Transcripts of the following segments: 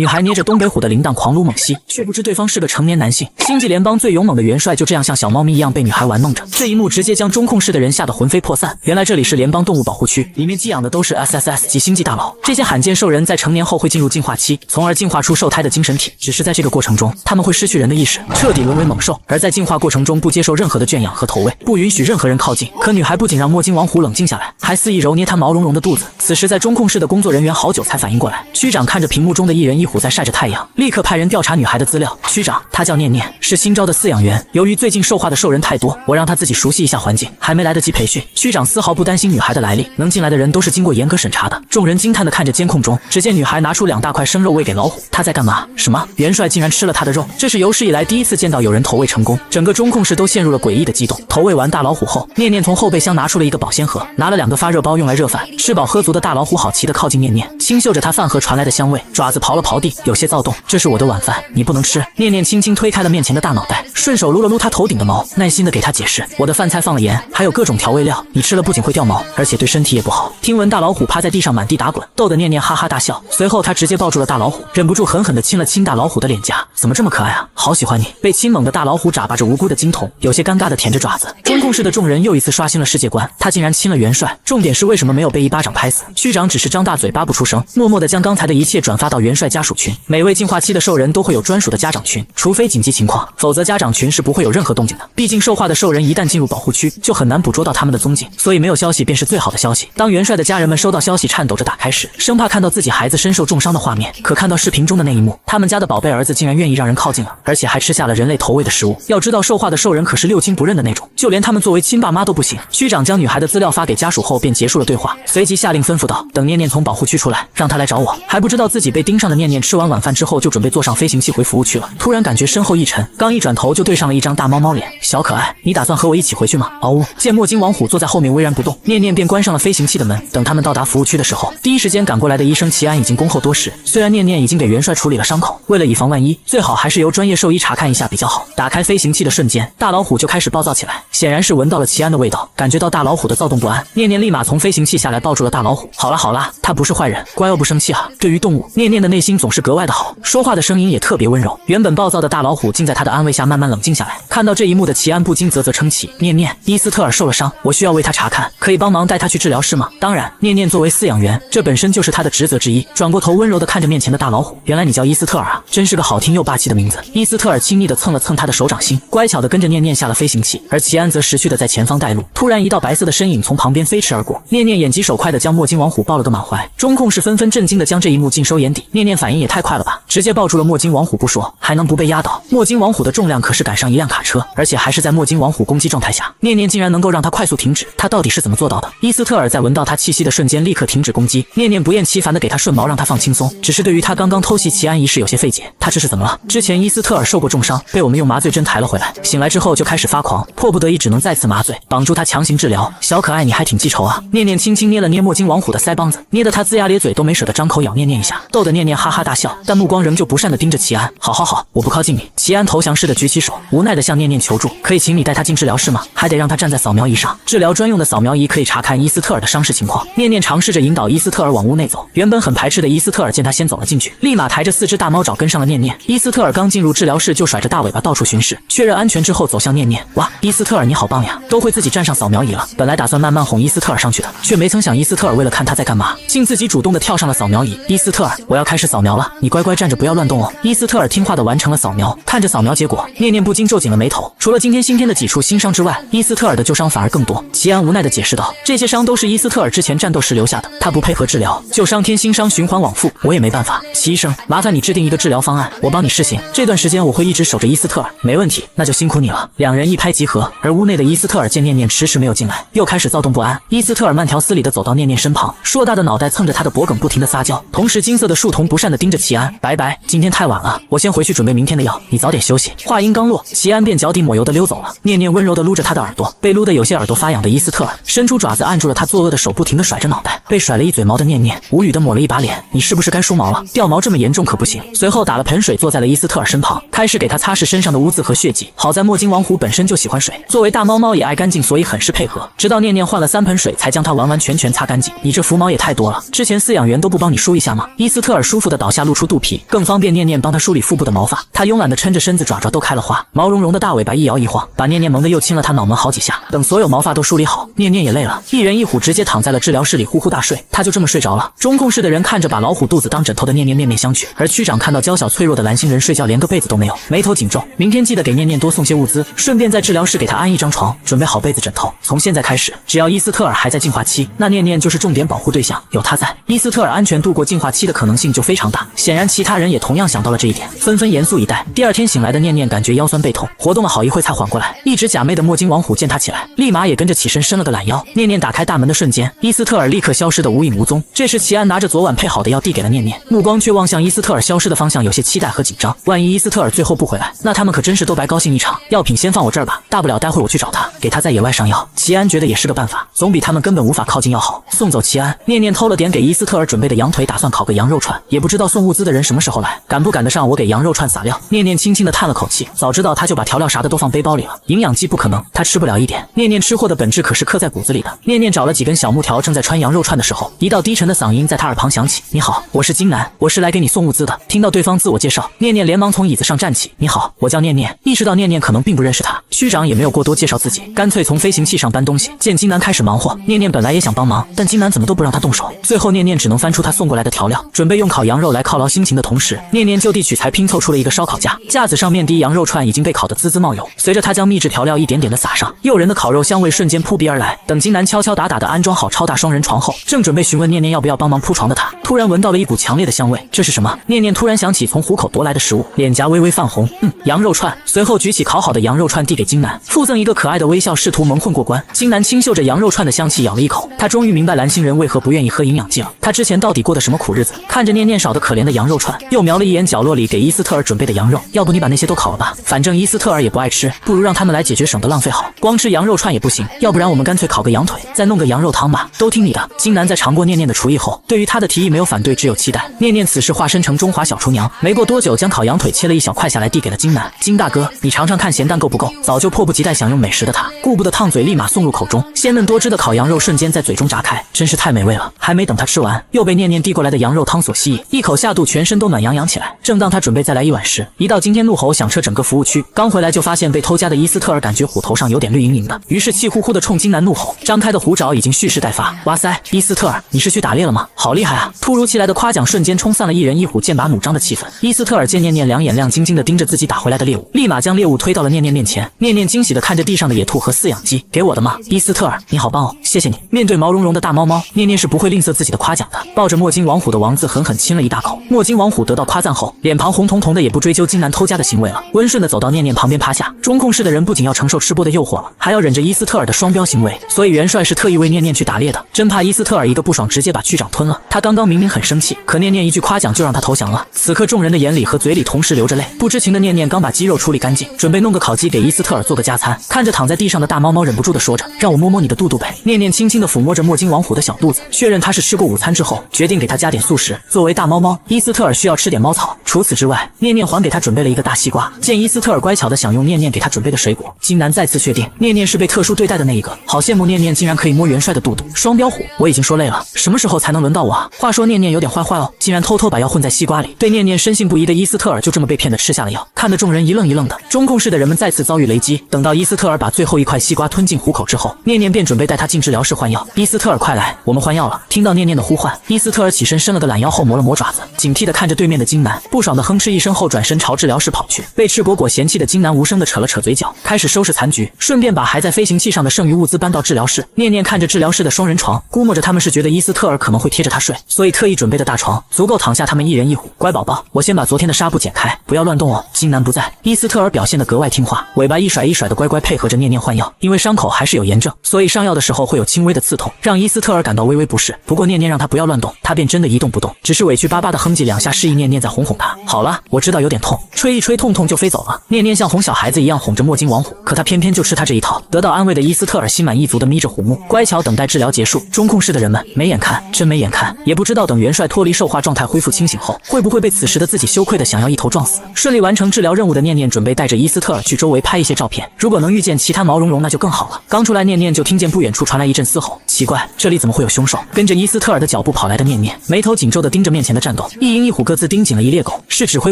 女孩捏着东北虎的铃铛狂撸猛吸，却不知对方是个成年男性。星际联邦最勇猛的元帅就这样像小猫咪一样被女孩玩弄着，这一幕直接将中控室的人吓得魂飞魄散。原来这里是联邦动物保护区，里面寄养的都是 SSS 级星际大佬。这些罕见兽人在成年后会进入进化期，从而进化出受胎的精神体。只是在这个过程中，他们会失去人的意识，彻底沦为猛兽。而在进化过程中不接受任何的圈养和投喂，不允许任何人靠近。可女孩不仅让墨金王虎冷静下来，还肆意揉捏他毛茸茸的肚子。此时在中控室的工作人员好久才反应过来，区长看着屏幕中的一人一虎在晒着太阳，立刻派人调查女孩的资料。区长，她叫念念，是新招的饲养员。由于最近兽化的兽人太多，我让她自己熟悉一下环境，还没来得及培训。区长丝毫不担心女孩的来历，能进来的人都是经过严格审查的。众人惊叹地看着监控中，只见女孩拿出2大块生肉喂给老虎。她在干嘛？什么？元帅竟然吃了她的肉？这是有史以来第一次见到有人投喂成功，整个中控室都陷入了诡异的激动。投喂完大老虎后，念念从后备箱拿出了一个保鲜盒，拿了2个发热包用来热饭。吃饱喝足的大老虎好奇地靠近念念，轻嗅着她饭盒传来的香味，爪子刨了刨地，有些躁动。这是我的晚饭，你不能吃。念念轻轻推开了面前的大脑袋，顺手撸了撸他头顶的毛，耐心地给他解释，我的饭菜放了盐，还有各种调味料，你吃了不仅会掉毛，而且对身体也不好。听闻大老虎趴在地上满地打滚，逗得念念哈哈大笑。随后他直接抱住了大老虎，忍不住狠狠地亲了亲大老虎的脸颊。怎么这么可爱啊，好喜欢你。被亲猛的大老虎眨巴着无辜的金童，有些尴尬地舔着爪子。中控室的众人又一次刷新了世界观，他竟然亲了元帅，重点是为什么没有被一巴掌拍死？区长只是张大嘴巴不出声，默默地将刚才的一切转发到元帅家属群。每位进化期的兽人都会有专属的家长群，除非紧急情况，否则家长群是不会有任何动静的。毕竟兽化的兽人一旦进入保护区，就很难捕捉到他们的踪迹，所以没有消息便是最好的消息。当元帅的家人们收到消息颤抖着打开时，生怕看到自己孩子身受重伤的画面。可看到视频中的那一幕，他们家的宝贝儿子竟然愿意让人靠近了，而且还吃下了人类投喂的食物。要知道兽化的兽人可是6亲不认的那种，就连他们作为亲爸妈都不行。区长将女孩的资料发给家属后便结束了对话，随即下令吩咐道，等念念从保护区出来，让她来找我。还不知道自己被盯上的念念吃完晚饭之后就准备坐上飞行器回服务区了，突然感觉身后一沉，刚一转头就对上了一张大猫猫脸。小可爱，你打算和我一起回去吗？嗷呜！见墨金王虎坐在后面巍然不动，念念便关上了飞行器的门。等他们到达服务区的时候，第一时间赶过来的医生齐安已经恭候多时。虽然念念已经给元帅处理了伤口，为了以防万一，最好还是由专业兽医查看一下比较好。打开飞行器的瞬间，大老虎就开始暴躁起来，显然是闻到了齐安的味道，感觉到大老虎的躁动不安。念念立马从飞行器下来抱住了大老虎。好啦好啦，他不是坏人，乖哦不生气啊。对于动物，念念的内心总是格外的好，说话的声音也特别温柔。原本暴躁的大老虎竟在他的安慰下慢慢冷静下来。看到这一幕的齐安不禁啧啧称奇，念念，伊斯特尔受了伤，我需要为他查看，可以帮忙带他去治疗室吗？当然，念念作为饲养员，这本身就是他的职责之一。转过头温柔地看着面前的大老虎，原来你叫伊斯特尔啊，真是个好听又霸气的名字。伊斯特尔亲昵地蹭了蹭他的手掌心，乖巧地跟着念念下了飞行器，而齐安则识趣地在前方带路。突然一道白色的身影从旁边飞驰而过，念念眼疾手快地将墨金王虎抱了个满怀。中控室纷纷震惊地将这一幕尽收眼底。念念反应也太快了吧，直接抱住了墨金王虎不说，还能不被压倒？墨金王虎的重量可是赶上一辆卡车，而且还是在墨金王虎攻击状态下，念念竟然能够让他快速停止，他到底是怎么做到的？伊斯特尔在闻到他气息的瞬间立刻停止攻击，念念不厌其烦地给他顺毛让他放轻松，只是对于他刚刚偷袭齐安一事有些费解，他这是怎么了？之前伊斯特尔受过重伤，被我们用麻醉针抬了回来，醒来之后就开始发狂，迫不得已只能再次麻醉，绑住他强行治疗。小可爱你还挺记仇啊。念念轻轻捏了捏墨金王虎的腮帮子，捏得他龇牙咧嘴都没舍得张口咬念念一下，逗得念念哈哈大笑，但目光仍旧不善地盯着齐安。好好好，我不靠近你。齐安投降似的举起手，无奈地向念念求助，可以请你带他进治疗室吗？还得让他站在扫描仪上，治疗专用的扫描仪可以查看伊斯特尔的伤势情况。念念尝试着引导伊斯特尔往屋内走，原本很排斥的伊斯特尔见他先走了进去，立马抬着4只大猫爪跟上了念念。伊斯特尔刚进入治疗室就甩着大尾巴到处巡视，确认安全之后走向念念。哇，伊斯特尔你好棒呀，都会自己站上扫描仪了。本来打算慢慢哄伊斯特尔上去的，却没曾想伊斯特尔为了看他在干嘛，竟自己主动地跳上了扫描仪。伊斯特尔，我要开始扫描了，你乖乖站着不要乱动哦。伊斯特尔听话地完成了扫描，看着扫描结果，念念不禁皱紧了眉头。除了今天新添的几处新伤之外，伊斯特尔的旧伤反而更多。齐安无奈地解释道，这些伤都是伊斯特尔之前战斗时留下的，他不配合治疗，旧伤添新伤，循环往复，我也没办法。齐医生，麻烦你制定一个治疗方案，我帮你试行。这段时间我会一直守着伊斯特尔。没问题，那就辛苦你了。两人一拍即合。而屋内的伊斯特尔见念念迟迟没有进来，又开始躁动不安。伊斯特尔慢条斯理地走到念念身旁，硕大的脑袋蹭着他的脖颈不停地撒娇，同时金色的树瞳不善地盯着齐安。拜拜，今天太晚了，我先回去准备明天的药，你早点休息。话音刚落，齐安便脚底抹油地溜走了。念念温柔地撸着他的耳朵，被撸得有些耳朵发痒的伊斯特尔伸出爪子按住了他作恶的手，不停地甩着脑袋。被甩了一嘴毛的念念无语地抹了一把脸，你是不是该梳毛了？掉毛这么严重可不行。随后打了盆水坐在了伊斯特尔身旁，开始给他擦拭身上的污渍和血迹。好在墨金王虎本身就喜欢水，作为大猫猫也爱干净，所以很是配合。直到念念换了3盆水，才将它完完全全擦干净。你这浮毛也太多了，之前饲养员都不帮你梳一下吗？伊斯特尔舒服的倒下，露出肚皮，更方便念念帮他梳理腹部的毛发。他慵懒的撑着身子，爪爪都开了花，毛茸茸的大尾巴一摇一晃，把念念萌的又亲了他脑门好几下。等所有毛发都梳理好，念念也累了，一人一虎直接躺在了治疗室里呼呼大睡。他就这么睡着了。中控室的人看着把老虎肚子当枕头的念念面面相觑，而区长看到娇小脆弱的蓝星人睡觉连个被子都没有，眉头紧皱。明天记得给念念多送些物资，顺便在治疗室给他安一张床，准备好被子枕头。从现在开始，只要伊斯特尔还在进化期，那念念就是重点保护对象，有他在，伊斯特尔安全度过进化期的可能性就非常大。显然其他人也同样想到了这一点，纷纷严肃以待。第二天醒来的念念感觉腰酸背痛，活动了好一会才缓过来。一直假寐的墨金王虎见他起来，立马也跟着起身伸了个懒腰。念念打开大门的瞬间，伊斯特尔立刻消失得无影无踪。这时齐安拿着昨晚配好的药递给了念念，目光却望向伊斯特尔消失的方向，有些期待和紧张。万一伊斯特尔最后不回来，那他们可真是都白高兴一场。药品先放我这儿吧，大不了待会我去找他，给他在野外上药。齐安觉得也是个办法，总比他们根本无法靠近要好。送走齐安，念念偷了点给伊斯特尔准备的羊腿，打算烤个羊肉串，也不知道送物资的人什么时候来，赶不赶得上我给羊肉串撒料。念念轻轻地叹了口气，早知道他就把调料啥的都放背包里了，营养剂不可能，他吃不了一点。念念吃货的本质可是刻在骨子里的。念念找了几根小木条，正在穿羊肉串的时候，一道低沉的嗓音在他耳旁响起：“你好，我是金南，我是来给你送物资的。”听到对方自我介绍，念念连忙从椅子上站起：“你好，我叫念念。”意识到念念可能并不认识他，区长也没有过多介绍自己，干脆从飞行器上搬东西。见金南开始忙活，念念本来也想帮忙，但金南怎么都不让他动手。最后念念只能翻出他送过来的调料，准备用烤羊肉来犒劳心情的同时，念念就地取材拼凑出了一个烧烤架。架子上面滴羊肉串已经被烤得滋滋冒油，随着他将秘制调料一点点的撒上，诱人的烤肉香味瞬间扑鼻而来。等金南敲敲打打的安装好超大双人床后，正准备询问念念要不要帮忙铺床的他，突然闻到了一股强烈的香味。这是什么？念念突然想起从虎口夺来的食物，脸颊微微泛红。羊肉串。随后举起烤好的羊肉串递给金南，附赠一个可爱的微笑，试图蒙混过关。金南轻嗅着羊肉串的香气，咬了一口，他终于明白蓝星人为何不愿意喝营养剂了。他之前到底过的什么苦日子？看着念念少得可怜的羊肉串，又瞄了一眼角落里给伊斯特尔准备的羊肉，要不你把那些都烤了吧，反正伊斯特尔也不爱吃，不如让他们来解决，省得浪费好。光吃羊肉串也不行，要不然我们干脆烤个羊腿，再弄个羊肉汤吧，都听你的。金南在尝过念念的厨艺后，对于他的提议没有反对，只有期待。念念此时化身成中华小厨娘，没过多久将烤羊腿切了一小块下来递给了金南。金大哥，你尝尝看咸淡够不够？早就迫不及待享用美食的他，顾不得烫嘴，立马送入口中。鲜嫩多汁的烤羊肉瞬间在嘴中炸开，真是太美味了。还没等他吃完，又被念念递过来的羊肉汤所吸引，一口下肚，全身都暖洋洋起来。正当他准备再来一碗时，一道惊天怒吼响彻整个服务区。刚回来就发现被偷家的伊斯特尔感觉虎头上有点绿莹莹的，于是气呼呼的冲金南怒吼，张开的虎爪已经蓄势待发。哇塞，伊斯特尔，你是去打猎了吗？好厉害啊！突如其来的夸奖瞬间冲散了一人一虎剑拔弩张的气氛。伊斯特尔见念念两眼亮晶晶的盯着自己打回来的猎物，立马将猎物推到了念念面前。念念惊喜的看着地上的野兔和饲养鸡，给我的吗？伊斯特尔，你好棒哦，谢谢你。面对毛茸茸的大猫猫，念念是不会吝啬自己的夸奖的，抱着墨金王虎的王字狠狠亲了一大口。墨金王虎得到夸赞后，脸庞红彤彤的，也不追究金南偷家的行为了，温顺的走到念念旁边趴下。中控室的人不仅要承受吃播的诱惑了，还要忍着伊斯特尔的双标行为，所以元帅是特意为念念去打猎的，真怕伊斯特尔一个不爽直接把区长吞了。他刚刚明明很生气，可念念一句夸奖就让他投降了。此刻众人的眼里和嘴里同时流着泪，不知情的念念刚把鸡肉处理干净，准备弄个烤鸡给伊斯特尔做个加餐。看着躺在地上的大猫猫，忍不住的说着：“让我摸摸你的肚肚呗。”念念轻轻的抚摸着墨金王虎的小肚子，确认他是吃过午餐之后，决定给他加点素食。作为大猫猫，伊斯特尔需要吃点猫草。除此之外，念念还给他准备了一个大西瓜。见伊斯特尔乖巧的享用念念给他准备的水果，金南再次确定念念是被特殊对待的那一个。好羡慕念念竟然可以摸元帅的肚肚。双标虎，我已经说累了，什么时候才能轮到我啊？话说念念有点坏坏哦，竟然偷偷把药混在西瓜里。对念念深信不疑的伊斯特尔就这么被骗得吃下了药，看得众人一愣一愣的。中控室的人们再次遭遇雷击。等到伊斯特尔把最后一块西瓜吞进虎口之后，念念便准备带他进治疗室换药。伊斯特尔快来，我们换药了。听到念念的呼唤，伊斯特尔起身伸了个懒腰后磨了磨爪子，警惕地看着对面的金南，不爽地哼哧一声后转身朝治疗室跑去。被赤果果嫌弃的金南无声地扯了扯嘴角，开始收拾残局，顺便把还在飞行器上的剩余物资搬到治疗室。念念看着治疗室的双人床，估摸着他们是觉得伊斯特尔可能会贴着他睡，所以特意准备的大床足够躺下他们一人一虎。乖宝宝，我先把昨天的纱布剪开，不要乱动哦。金南不在，伊斯特尔表现得格外听话，尾巴一甩一甩的乖乖配合着念念换药。因为伤口还是有炎症，所以上药的时候会有轻微的刺痛，让伊斯特尔感到微微不适。不过念念让他不要乱动，他便真的一动不动，只是委屈巴巴的哼唧两下，示意念念再哄哄他。好了，我知道有点痛，吹一吹痛痛就飞走了。念念像哄小孩子一样哄着墨金王虎，可他偏偏就吃他这一套。得到安慰的伊斯特尔心满意足的眯着虎目，乖巧等待治疗结束。中控室的人们没眼看，真没眼看，也不知道等元帅脱离兽化状态恢复清醒后，会不会被此时时的自己羞愧的想要一头撞死。顺利完成治疗任务的念念准备带着伊斯特尔去周围拍一些照片，如果能遇见其他毛茸茸那就更好了。刚出来，念念就听见不远处传来一阵嘶吼，奇怪，这里怎么会有凶手？跟着伊斯特尔的脚步跑来的念念眉头紧皱的盯着面前的战斗，一鹰一虎各自盯紧了一猎狗，是指挥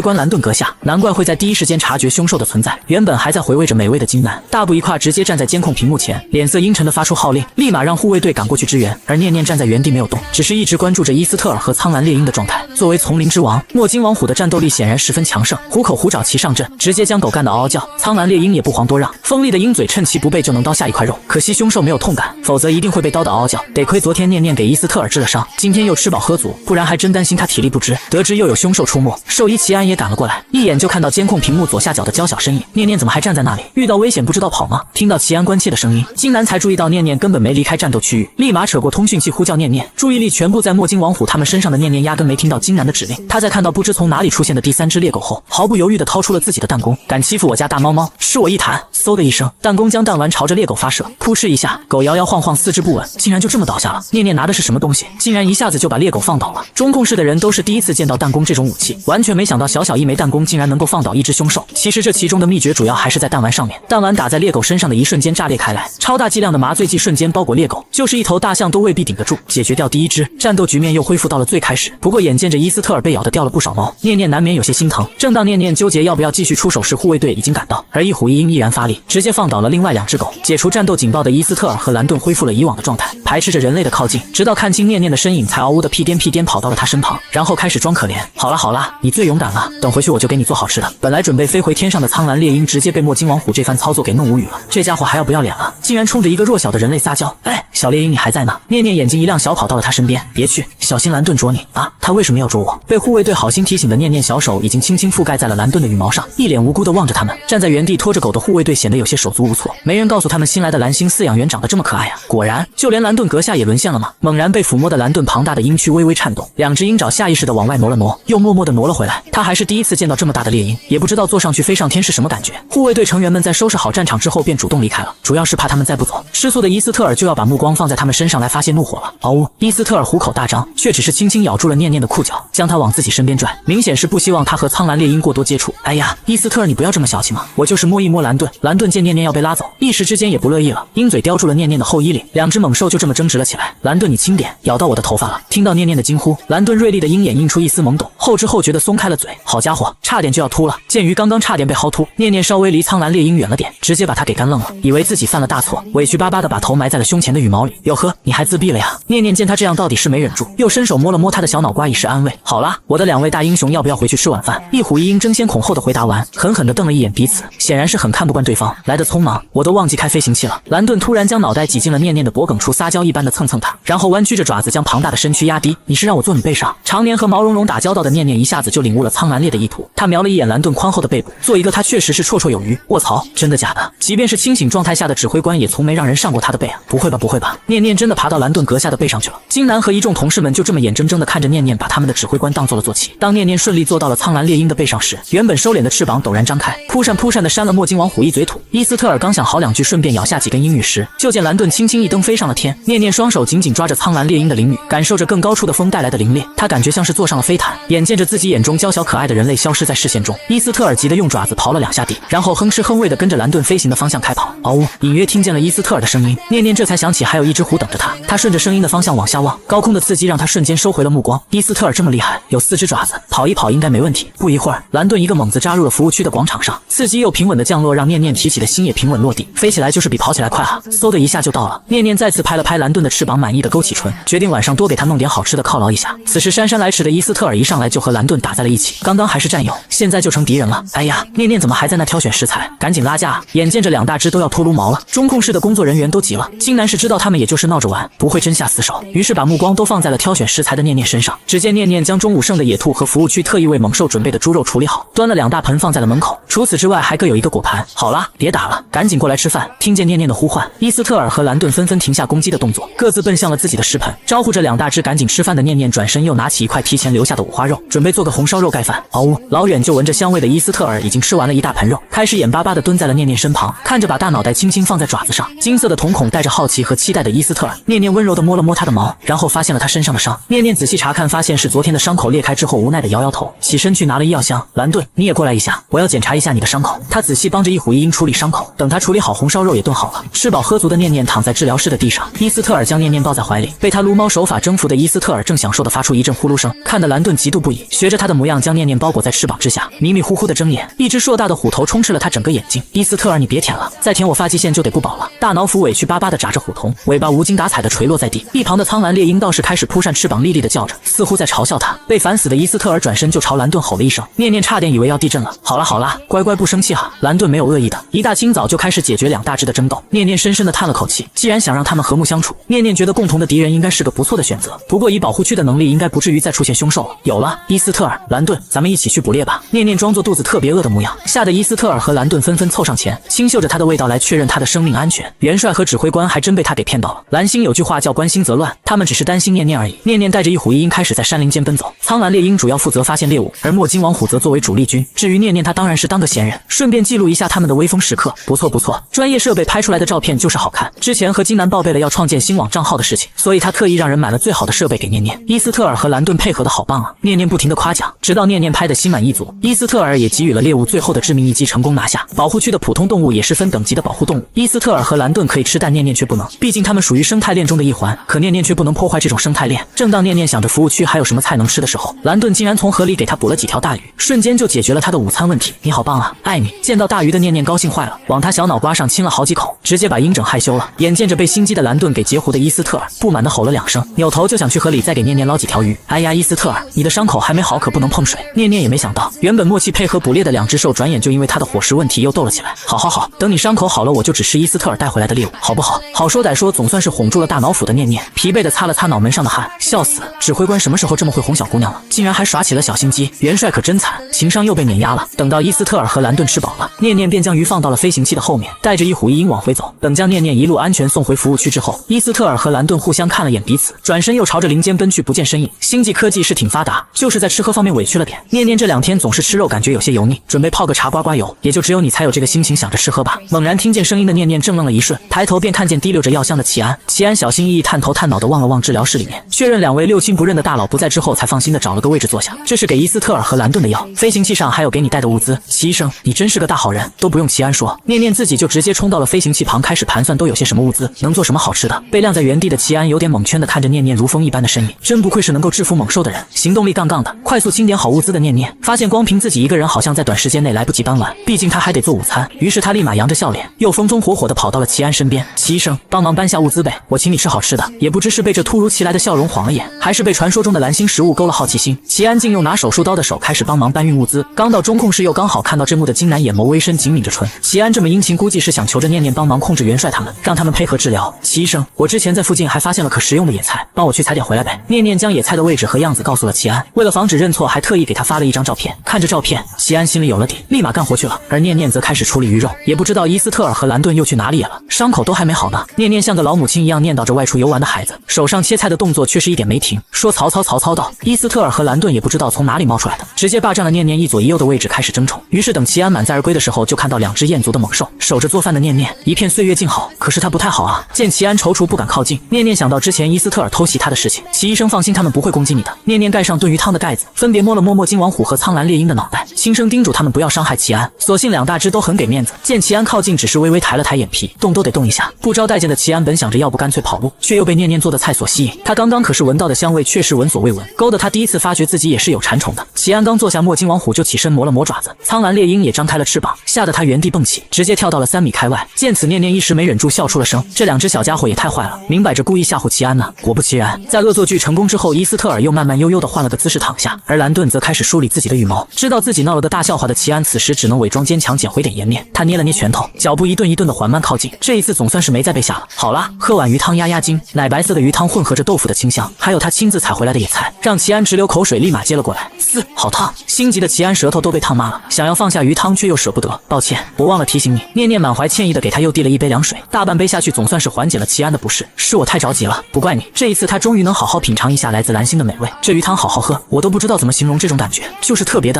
官兰顿阁下，难怪会在第一时间察觉凶兽的存在。原本还在回味着美味的金南，大步一跨直接站在监控屏幕前，脸色阴沉的发出号令，立马让护卫队赶过去支援。而念念站在原地没有动，只是一直关注着伊斯特尔和苍蓝猎鹰的状态。作为丛林之王，墨金王虎的战斗力显然十分强盛，虎口虎爪齐上阵，直接将狗干得嗷嗷叫。苍蓝猎鹰也不遑多让，锋利的鹰嘴趁其不备就能刀下一块肉，可惜凶兽没有痛感，否则一定会被刀得嗷嗷叫。得亏昨天念念给伊斯特尔治了伤，今天又吃饱喝足，不然还真担心他体力不支。得知又有凶兽出没，兽医齐安也赶了过来，一眼就看到监控屏幕左下角的娇小身影。念念怎么还站在那里？遇到危险不知道跑吗？听到齐安关切的声音，金南才注意到念念根本没离开战斗区域，立马扯过通讯器呼叫念念，注意力全部在墨金王虎他们身上的念念压根没听到金南的指令。他在看到不知从哪里出现的第三只猎狗后，毫不犹豫地掏出了自己的弹弓，敢欺负我家大猫猫，吃我一弹！嗖的一声，弹弓将弹丸朝着猎狗发射，扑哧一下，狗摇摇晃晃，四肢不稳，竟然就这么倒下了。念念拿的是什么东西？竟然一下子就把猎狗放倒了。中控室的人都是第一次见到弹弓这种武器，完全没想到小小一枚弹弓竟然能够放倒一只凶兽。其实这其中的秘诀主要还是在弹丸上面，弹丸打在猎狗身上的一瞬间炸裂开来，超大剂量的麻醉剂瞬间包裹猎狗，就是一头大象都未必顶得住。解决掉第一只，战斗局面又恢复到了最开始。不过眼见着伊斯特尔被咬得掉了不少毛，念念难免有些心疼。正当念念纠结要不要继续出手时，护卫队已经赶到，而一虎一鹰毅然发力，直接放倒了另外2只狗。解除战斗警报的伊斯特尔和兰顿恢复了以往的状态，排斥着人类的靠近，直到看清念念的身影，才嗷呜的屁颠屁颠跑到了他身旁，然后开始装可怜。好了好了，你最勇敢了，等回去我就给你做好吃的。本来准备飞回天上的苍蓝猎鹰，直接被墨金王虎这番操作给弄无语了。这家伙还要不要脸了，竟然冲着一个弱小的人类撒娇。哎，小猎鹰你还在呢？念念眼睛一亮，小跑到了他身边，别去，小心兰顿啄你啊！他为什么要啄我？被护卫队好心提醒的念念，小手已经轻轻覆盖在了兰顿的羽毛上，一脸无辜地望着他们。站在原地拖着狗的护卫队显得有些手足无措，没人告诉他们新来的蓝星饲养员长得这么可爱啊！果然，就连兰顿阁下也沦陷了吗？猛然被抚摸的兰顿庞大的鹰躯微微颤动，2只鹰爪下意识地往外挪了挪，又默默地挪了回来。他还是第一次见到这么大的猎鹰，也不知道坐上去飞上天是什么感觉。护卫队成员们在收拾好战场之后便主动离开了，主要是怕他们再不走，失速的伊斯特尔就要把目光放在他们身上来发泄怒火了。嗷呜！伊斯特尔虎口大张，却只是轻轻咬住了念念的裤脚，将他往自己身边拽，明显是不希望他和苍蓝猎鹰过多接触。哎呀，伊斯特尔你不要这么小气嘛，我就是摸一摸兰顿。兰顿见念念要被拉走，一时之间也不乐意了，鹰嘴叼住了念念的后衣领，2只猛兽就这么争执了起来。兰顿你轻点，咬到我的头发了！听到念念的惊呼，兰顿锐利的鹰眼映出一丝懵懂，后知后觉的松开了嘴。好家伙，差点就要秃了！鉴于刚刚差点被薅秃，念念稍微离苍蓝猎鹰远了点，直接把他给干愣了，以为自己犯了大错，委屈巴巴的把头埋在了胸前的羽毛里。哟呵，你还自闭了呀？念念见他这样，到底是没忍住，又伸手摸了摸他的小脑瓜以示安慰。好啦，我的2位大英雄要不要回去吃晚饭？一虎一鹰争先恐后的回答完，狠狠地瞪了一眼彼此，显然是很看不惯对方，来得匆忙，我都忘记开飞行器了。兰顿突然将脑袋挤进了念念的脖梗处，撒娇一般的蹭蹭他，然后弯曲着爪子将庞大的身躯压低。你是让我坐你背上？常年和毛茸茸打交道的念念一下子就领悟了苍蓝猎的意图，他瞄了一眼兰顿宽厚的背部，做一个他确实是绰绰有余。卧槽，真的假的？即便是清醒状态下的指挥官也从没让人上过他的背啊！不会吧不会吧，念念真的爬到兰顿阁下的背上去了。金南和一众同事们就这么眼睁睁地看着念念把他们的指挥官当做了坐骑。当念念顺利坐到了苍蓝猎鹰的背上时，原本收敛的翅膀陡然张开，扑扇扑扇地扇了墨金王虎一嘴土。伊斯特尔刚想好2句顺便咬下几根鹰羽时，就见兰顿轻轻一蹬飞上了天。念念双手紧紧抓着苍蓝猎鹰的翎羽，感受着更高处的风带来的凌冽，他感觉像是坐上了飞毯，眼见着自己眼中娇小可爱的人类消失在视线中。伊斯特尔急得用爪子刨了2下地，然后哼哧哼喂地跟着兰顿飞行的方向开跑。嗷呜！隐约听见了伊斯特尔的声音，念念这才想起还有一只虎等着他。他顺着声音的方向往下望，高空的刺激让他瞬间收回了目光。伊斯特尔这么厉害，有4只爪子，跑一跑应该没问题。不一会儿，兰顿一个猛子扎入了服务区的广场上，刺激又平稳的降落，让念念提起的心也平稳落地。飞起来就是比跑起来快啊！嗖的一下就到了。念念再次拍了拍兰顿的翅膀，满意的勾起唇，决定晚上多给他弄点好吃的犒劳一下。此时姗姗来迟的伊斯特尔一上来就和兰顿打在了一起，刚刚还是战友，现在就成敌人了。哎呀，念念怎么还在那挑选食材？赶紧拉架啊！眼见着2大只都要脱撸毛了，中控室的工作人员都急了。金南是知道他们也就是闹着玩，不会真下死手，于是把目光都放在了挑选食材的念念身上。只见念念将中午剩的野兔和服务区特意为猛兽准备的猪肉处理好，端了2大盆放在了门口。除此之外，还各有一个果盘。好啦，别打了，赶紧过来吃饭。听见念念的呼唤，伊斯特尔和兰顿纷纷停下工攻击的动作，各自奔向了自己的食盆，招呼着两大只赶紧吃饭的念念转身又拿起一块提前留下的五花肉，准备做个红烧肉盖饭。嗷呜！老远就闻着香味的伊斯特尔已经吃完了一大盆肉，开始眼巴巴地蹲在了念念身旁，看着把大脑袋轻轻放在爪子上，金色的瞳孔带着好奇和期待的伊斯特尔。念念温柔地摸了摸他的毛，然后发现了他身上的伤。念念仔细查看，发现是昨天的伤口裂开之后，无奈地摇摇头，起身去拿了医药箱。兰顿，你也过来一下，我要检查一下你的伤口。他仔细帮着一虎一鹰处理伤口，等他处理好，红烧肉也炖好了。吃饱喝足的念念躺在治疗室的地上，伊斯特尔将念念抱在怀里，被他撸猫手法征服的伊斯特尔正享受地发出一阵呼噜声，看得兰顿嫉妒不已，学着他的模样将念念包裹在翅膀之下，迷迷糊糊的睁眼，一只硕大的虎头充斥了他整个眼睛。伊斯特尔，你别舔了，再舔我发际线就得不保了。大脑斧委屈巴巴地眨着虎瞳，尾巴无精打采地垂落在地。一旁的苍蓝猎鹰倒是开始扑扇翅膀，厉厉地叫着，似乎在嘲笑他。被烦死的伊斯特尔转身就朝兰顿吼了一声，念念差点以为要地震了。好啦好啦，乖乖不生气哈。兰顿没有恶意的，一大清早就开始解决两大只的争斗。念念深深地叹了口气，既然想让他们和睦相处，念念觉得共同的敌人应该是个不错的选择。不过以保护区的能力，应该不至于再出现凶兽了。有了，伊斯特尔、兰顿，咱们一起去捕猎吧。念念装作肚子特别饿的模样，吓得伊斯特尔和兰顿纷纷凑上前，轻嗅着他的味道来确认他的生命安全。元帅和指挥官还真被他给骗到了。蓝星有句话叫关心则乱，他们只是担心念念而已。念念带着一虎一鹰开始在山林间奔走，苍蓝猎鹰主要负责发现猎物，而墨金王虎则作为主力军。至于念念，他当然是当个闲人，顺便记录一下他们的威风时刻。不错不错，专业设备拍出来的照片就是好看。之前和金南报备了要创建新网账号的事情，所以他特意让人买了最好的设备给念念。伊斯特尔和兰顿配合的好棒啊！念念不停的夸奖，直到念念拍的心满意足，伊斯特尔也给予了猎物最后的致命一击，成功拿下。保护区的普通动物也是分等级的保护动物，伊斯特尔和兰顿可以吃，但念念却不能，毕竟他们属于生态链中的一环。可念念却不能破坏这种生态链。正当念念想着服务区还有什么菜能吃的时候，兰顿竟然从河里给他捕了几条大鱼，瞬间就解决了他的午餐问题。你好棒啊，爱你！见到大鱼的念念高兴坏了，往他小脑瓜上亲了好几口，直接把鹰整害羞了。眼见着被心机的兰顿给截胡的伊斯特尔不满地吼了两声，扭头就想去河里再给念念捞几条鱼。哎呀，伊斯特尔，你的伤口还没好，可不能碰水。念念也没想到，原本默契配合捕猎的两只兽，转眼就因为他的伙食问题又斗了起来。好好好，等你伤口好了，我就只吃伊斯特尔带回来的猎物，好不好？好说歹说，总算是哄住了大脑斧的念念，疲惫地擦了擦脑门上的汗，笑死！指挥官什么时候这么会哄小姑娘了？竟然还耍起了小心机，元帅可真惨，情商又被碾压了。等到伊斯特尔和兰顿吃饱了，念念便将鱼放到了飞行器的后面，带着一虎一鹰往回走。等将念念一路安全送回服务区之后，伊斯特尔和兰顿互相看了眼彼此，转身又朝着林间奔去，不见身影。星际科技是挺发达，就是在吃喝方面委屈了点。念念这两天总是吃肉，感觉有些油腻，准备泡个茶刮刮油，也就只有你才有这个心情想着吃喝吧。猛然听见声音的念念怔愣了一瞬，抬头便看见提溜着药箱的齐安。齐安小心翼翼探头探脑地望了望治疗室里面，确认两位六亲不认的大佬不在之后，才放心地找了个位置坐下。这是给伊斯特尔和兰顿的药，飞行器上还有给你带的物资。齐医生，你真是个大好人，都不用齐安说，念念自己就直接冲到了飞行器旁，开始盘算都有些什么物资，能做什么好吃的。被晾在原地的齐安有点蒙圈地看着念念如风一般的身影，真不愧是能够制服猛兽的人，行动力杠杠的，快速清点好物资的念念发现光凭自己一个人好像在短时间内来不及搬完，毕竟他还得做午餐。于是他立马扬着笑脸，又风风火火地跑到了齐安身边。齐医生，帮忙搬下物资呗，我请你吃好吃的。也不知是被这突如其来的笑容晃了眼，还是被传说中的蓝星食物勾了好奇心，齐安竟用拿手术刀的手开始帮忙搬运物资。刚到中控室，又刚好看到这幕的金南眼眸微深，紧抿着唇。齐安这么殷勤，估计是想求着念念帮忙控制元帅他们，让他们配合治疗。齐医生，我之前在附近还发现了可食用的野菜，帮我去采点回来呗。念念将野菜的位置和样子告诉了齐安，为了防止认错，还特意给他发了一张照片。看着照片，齐安心里有了底，立马干活去了。而念念则开始处理鱼肉，也不知道伊斯特尔和兰顿又去哪里了，伤口都还没好呢。念念像个老母亲一样念叨着外出游玩的孩子，手上切菜的动作却是一点没停。说曹操，曹操到。伊斯特尔和兰顿也不知道从哪里冒出来的，直接霸占了念念一左一右的位置，开始争宠。于是等齐安满载而归的时候，就看到两只燕族的猛兽守着做饭的念念，一片岁月静好。可是他不太好啊，见齐安踌躇不敢靠近，念念想到之前伊斯特尔偷袭他的事情，齐医生放心，他们不会攻击你的。念念盖上炖鱼汤的盖子，分别摸了摸墨金王虎和苍蓝猎鹰的脑袋，轻声叮嘱他们不要伤害齐安。所幸两大只都很给面子，见齐安靠近，只是微微抬了抬眼皮，动都得动一下。不招待见的齐安本想着要不干脆跑路，却又被念念做的菜所吸引。他刚刚可是闻到的香味，却是闻所未闻，勾得他第一次发觉自己也是有馋虫的。齐安刚坐下，墨金王虎就起身磨了磨爪子，苍蓝猎鹰也张开了翅膀，吓得他原地蹦起，直接跳到了3米开外。见此，念念一时没忍住笑出了声，这两只小家伙也太坏了，明摆着故意吓唬齐安呢。果不其然，在恶作剧成功之后，伊斯特尔又慢慢悠悠地换了个姿势躺下，而兰顿则开始梳理自己的羽毛，知道自己闹了个大笑话的齐安，此时只能伪装坚强，捡回点颜面。他捏了捏拳头，脚步一顿一顿的缓慢靠近。这一次总算是没再被吓了。好啦，喝碗鱼汤压压惊。奶白色的鱼汤混合着豆腐的清香，还有他亲自采回来的野菜，让齐安直流口水，立马接了过来。好烫！心急的齐安舌头都被烫麻了，想要放下鱼汤却又舍不得。抱歉，我忘了提醒你。念念满怀歉意的给他又递了一杯凉水，大半杯下去，总算是缓解了齐安的不适。是我太着急了，不怪你。这一次他终于能好好品尝一下来自蓝星的美味。这鱼汤好好喝，我都不知道怎么形容这种感觉，就是特别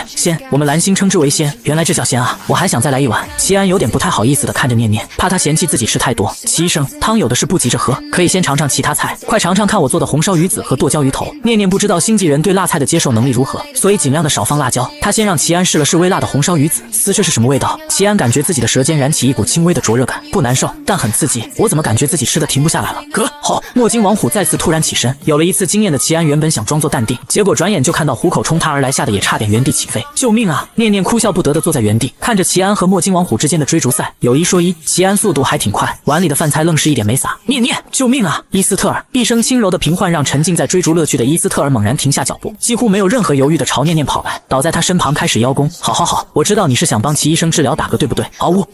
鲜。我们蓝星称之为鲜，原来这叫鲜啊！我还想再来一碗。齐安有点不太好意思的看着念念，怕他嫌弃自己吃太多。齐医生，汤有的是，不急着喝，可以先尝尝其他菜，快尝尝看我做的红烧鱼子和剁椒鱼头。念念不知道星际人对辣菜的接受能力如何，所以尽量的少放辣椒。他先让齐安试了试微辣的红烧鱼子，这是什么味道？齐安感觉自己的舌尖燃起一股轻微的灼热感，不难受，但很刺激。我怎么感觉自己吃的停不下来了？好！墨金王虎再次突然起身，有了一次经验的齐安原本想装作淡定，结果转眼就看到虎口冲他而来，吓得也差点原地起飞。救命啊！念念哭笑不得的坐在原地，看着齐安和墨金王虎之间的追逐赛。有一说一，齐安速度还挺快，碗里的饭菜愣是一点没洒。念念，救命啊！伊斯特尔！一声轻柔的平唤让沉浸在追逐乐趣的伊斯特尔猛然停下脚步，几乎没有任何犹豫的朝念念跑来，倒在他身旁开始邀功。好，我知道你是想帮齐医生治疗打嗝，对不对？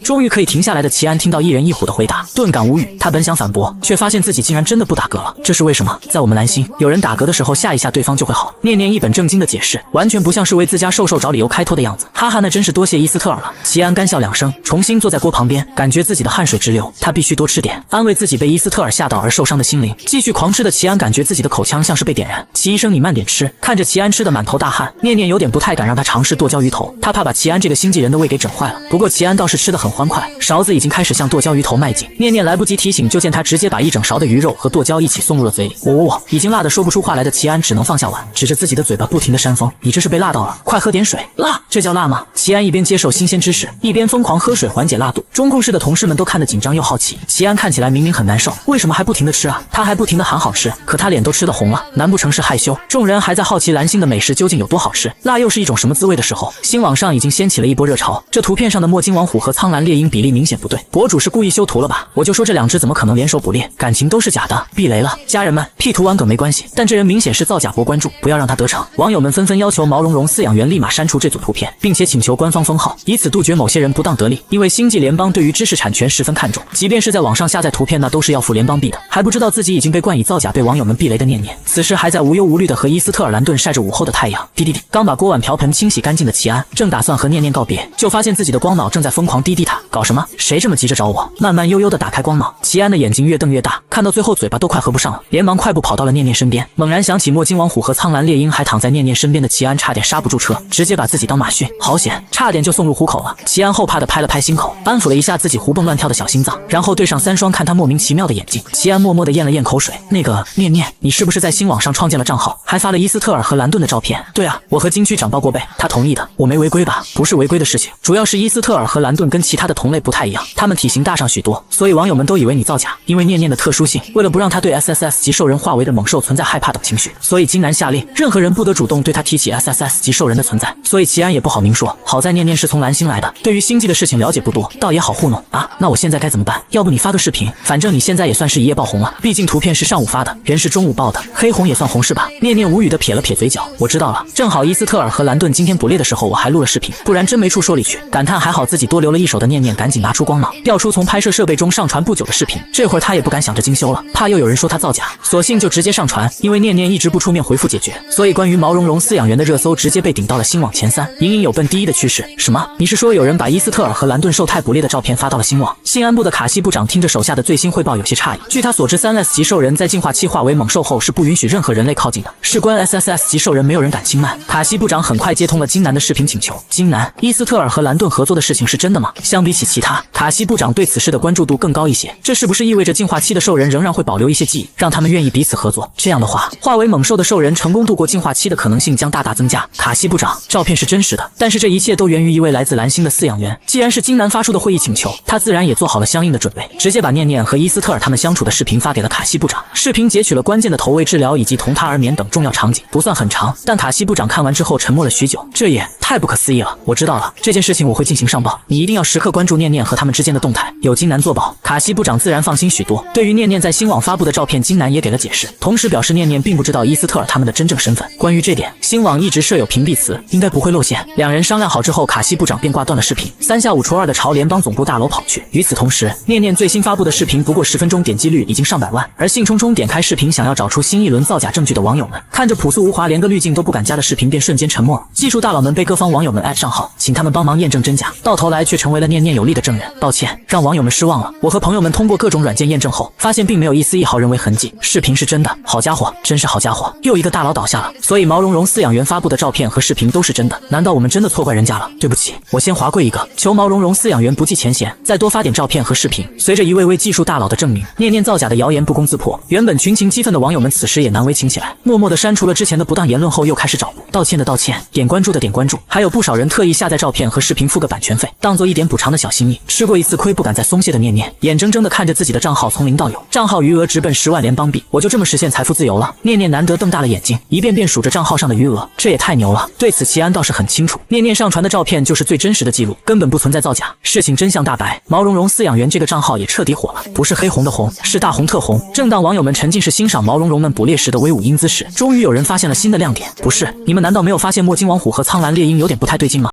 终于可以停下来的齐安听到一人一虎的回答，顿感无语。他本想反驳，却发现自己竟然真的不打嗝了。这是为什么？在我们蓝星，有人打嗝的时候吓一吓对方就会好。念念一本正经的解释，完全不像是为自家瘦找理由开脱的样子。哈哈，那真是多谢伊斯特尔了。齐安干笑两声，重新坐在锅旁边，感觉自己的汗水直流。他必须多吃点，安慰自己被伊斯特尔吓到而受伤的心灵。继续狂吃的齐安感觉自己的口腔像是被点燃。齐医生，你慢点吃。看着齐安吃的满头大汗，念念有点不太敢让他尝试剁椒鱼头，他怕把齐安这个星际人的胃给整坏了。不过齐安倒是吃得很欢快，勺子已经开始向剁椒鱼头迈进。念念来不及提醒，就见他直接把一整勺的鱼肉和剁椒一起送入了嘴里。已经辣得说不出话来的齐安只能放下碗，指着自己的嘴巴不停地扇风。你这是被辣到了，快喝点水。辣？这叫辣吗？齐安一边接受新鲜知识，一边疯狂喝水缓解辣度。中控室的同事们都看得紧张又好奇，齐安看起来明明很难受，为什么还不停地吃啊？他还不停地喊好吃，可他脸都吃得红了，难不成是害羞？众人还在好奇蓝星的美食究竟有多好吃，辣又是一种什么滋味的时候，新网上已经掀起了一波热潮。这图片上的墨金王虎和苍蓝猎鹰比例明显不对，博主是故意修图了吧？我就说这两只怎么可能联手捕猎，感情都是假的，避雷了。家人们，P 图玩梗没关系，但这人明显是造假博关注，不要让他得逞。网友们纷纷要求毛茸茸饲养员立马删除这组图片，并且请求官方封号，以此杜绝某些人不当得利。因为星际联邦对于知识产权十分看重，即便是在网上下载图片，那都是要付联邦币的。还不知道自己已经被冠以造假，被网友们避雷的念念，此时还在无忧无虑的和伊斯特尔兰顿晒着午后的太阳。滴，刚把锅碗瓢盆清洗干净的齐安，正打算和念念告别，就发现自己的光脑正在疯狂滴他。搞什么？谁这么急着找我？慢慢悠悠的打开光脑，齐安的眼睛越瞪越大，看到最后嘴巴都快合不上了，连忙快步跑到了念念身边。猛然想起墨金王虎和苍蓝猎鹰还躺在念念身边的齐安，差点刹不住车，直接把自己当马训，好险，差点就送入虎口了。齐安后怕的拍了拍心口，安抚了一下自己胡蹦乱跳的小心脏，然后对上3双看他莫名其妙的眼睛。齐安默默的咽了咽口水，那个念念，你是不是在新网上创建了账号，还发了伊斯特尔和兰顿的照片？对啊，我和金区长报过备，他同意的，我没违规吧？不是违规的事情，主要是伊斯特尔和兰顿跟其他的同类不太一样，他们体型大上许多，所以网友们都以为你造假。因为念念的特殊性，为了不让他对 SSS 级兽人化为的猛兽存在害怕等情绪，所以金南下令任何人不得主动对他提起 SSS 级兽人的存在，所以齐安也不好明说。好在念念是从蓝星来的，对于星际的事情了解不多，倒也好糊弄啊。那我现在该怎么办？要不你发个视频，反正你现在也算是一夜爆红了，毕竟图片是上午发的，人是中午爆的，黑红也算红是吧？念念无语的撇了撇嘴角，我知道了，正好伊斯特尔和兰顿今天捕猎的时候我还录了视频，不然真没处说理去。感叹还好自己多留了一手的念念赶紧拿出光脑，调出从拍摄设备中上传不久的视频。这会儿他也不敢想着精修了，怕又有人说他造假，索性就直接上传。因为念念一直不出面回复解决，所以关于毛茸茸饲养员的热搜直接被顶到了新网前3，隐隐有奔第1的趋势。什么？你是说有人把伊斯特尔和兰顿受态捕猎的照片发到了新网？信安部的卡西部长听着手下的最新汇报有些诧异。据他所知，3S 级兽人在进化期化为猛兽后是不允许任何人类靠近的，事关 SSS 级兽人没有人敢轻慢。卡西部长很快接通了金南的视频请求。金南，伊斯特尔和兰顿合作的事情是真的吗？相比起其他，卡西部长对此事的关注度更高一些。这是不是意味着进化期的兽人仍然会保留一些记忆，让他们愿意彼此合作？这样的话，化为猛兽的兽人成功度过进化期的可能性将大大增加。卡西部长，照片是真实的，但是这一切都源于一位来自蓝星的饲养员。既然是金南发出的会议请求，他自然也做好了相应的准备，直接把念念和伊斯特尔他们相处的视频发给了卡西部长。视频截取了关键的投喂治疗以及同他而眠等重要场景，不算很长，但卡西部长看完之后沉默了许久。这也太不可思议了！我知道了，这件事情我会进行上报，你一定要时刻关注念念和他们之间的动态，有金南作保，卡西部长自然放心许多。对于念念念在新网发布的照片，金南也给了解释，同时表示念念并不知道伊斯特尔他们的真正身份。关于这点，新网一直设有屏蔽词，应该不会露馅。两人商量好之后，卡西部长便挂断了视频，3下5除2的朝联邦总部大楼跑去。与此同时，念念最新发布的视频不过10分钟，点击率已经上百万，而兴冲冲点开视频想要找出新一轮造假证据的网友们，看着朴素无华连个滤镜都不敢加的视频，便瞬间沉默了。技术大佬们被各方网友们上号，请他们帮忙验证真假，到头来却成为了念念有力的证人。抱歉，让网友们失望了。我和朋友们通过各种软件验证后，发现并没有一丝一毫人为痕迹，视频是真的。好家伙，真是好家伙，又一个大佬倒下了。所以毛茸茸饲养员发布的照片和视频都是真的。难道我们真的错怪人家了？对不起，我先滑跪一个，求毛茸茸饲养员不计前嫌，再多发点照片和视频。随着一位位技术大佬的证明，念念造假的谣言不攻自破，原本群情激愤的网友们此时也难为情起来，默默地删除了之前的不当言论后，又开始找补。道歉的道歉，点关注的点关注，还有不少人特意下载照片和视频付个版权费，当做一点补偿的小心意。吃过一次亏不敢再松懈的念念，眼睁睁地看着自己的账号从零到有，账号余额直奔10万联邦币，我就这么实现财富自由了。念念难得瞪大了眼睛，一遍遍数着账号上的余额，这也太牛了。对此齐安倒是很清楚，念念上传的照片就是最真实的记录，根本不存在造假。事情真相大白，毛茸茸饲养员这个账号也彻底火了，不是黑红的红，是大红特红。正当网友们沉浸式欣赏毛茸茸们捕猎时的威武英姿时，终于有人发现了新的亮点。不是，你们难道没有发现墨金王虎和苍蓝猎鹰有点不太对劲吗？